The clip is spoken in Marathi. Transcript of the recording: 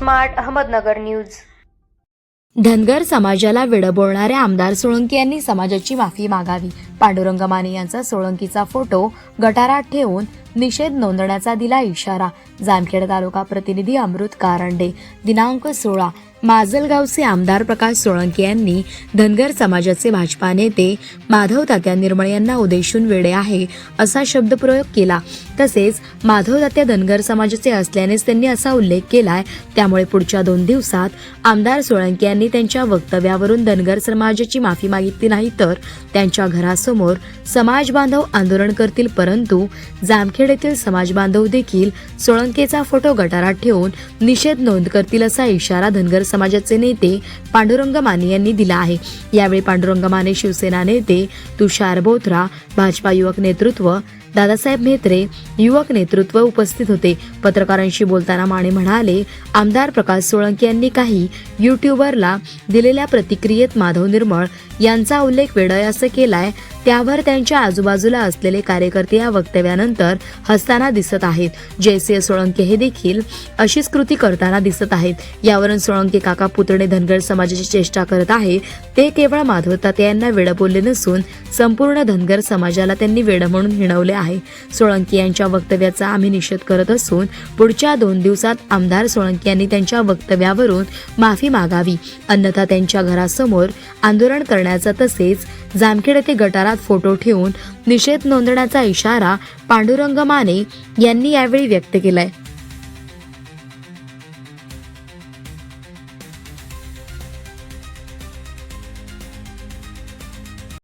Smart Ahmednagar news. धनगर समाजाला वेडबोळणाऱ्या आमदार सोळंकी यांनी समाजाची माफी मागावी। पांडुरंग माने यांचा सोळंकीचा फोटो गटारात ठेवून निषेध नोंदवण्याचा दिला इशारा। जामखेड तालुका प्रतिनिधी अमृत कारंडे। दिनांक 16 माजलगावचे आमदार प्रकाश सोळंकी यांनी धनगर समाजाचे भाजपा नेते माधव तात्या निर्मळे यांना उद्देशून वेडे आहे असा शब्दप्रयोग केला। तसेच माधव तात्या धनगर समाजाचे असल्यानेच त्यांनी असा उल्लेख केलाय। त्यामुळे पुढच्या 2 दिवसात आमदार सोळंकी यांनी त्यांच्या वक्तव्यावरून धनगर समाजाची माफी मागितली नाही तर त्यांच्या घरासमोर समाज बांधव आंदोलन करतील। परंतु जामखेड येथील समाज बांधव देखील सोळंकेचा फोटो गटारात ठेवून निषेध नोंद करतील असा इशारा धनगर समाजाचे नेते पांडुरंग माने यांनी दिला आहे। यावेळी पांडुरंग माने, शिवसेना नेते तुषार बोथरा, भाजपा युवक नेतृत्व दादासाहेब म्हेत्रे युवक नेतृत्व उपस्थित होते। पत्रकारांशी बोलताना माने म्हणाले, आमदार प्रकाश सोळंकी यांनी काही युट्यूबरला दिलेल्या प्रतिक्रियेत माधव निर्मळ यांचा उल्लेख वेडा असं केलाय। त्यावर त्यांच्या आजूबाजूला असलेले कार्यकर्ते या वक्तव्यानंतर हसताना दिसत आहेत। जयसिंह सोळंके हे देखील अशीच कृती करताना दिसत आहेत। यावरून सोळंके काका पुतणे धनगर समाजाची चेष्टा करत आहे। ते केवळ माधव तात्या यांना वेड बोलले नसून संपूर्ण धनगर समाजाला त्यांनी वेड म्हणून हिणवले आहे। सोळंके यांच्या वक्तव्याचा आम्ही निषेध करत असून पुढच्या 2 दिवसात आमदार सोळंके यांनी त्यांच्या वक्तव्यावरून माफी मागावी, अन्यथा त्यांच्या घरासमोर आंदोलन करण्याचा तसेच जामखेड येथे गटारात फोटो ठेवून निषेध नोंदवण्याचा इशारा पांडुरंग माने यांनी यावेळी व्यक्त केलाय।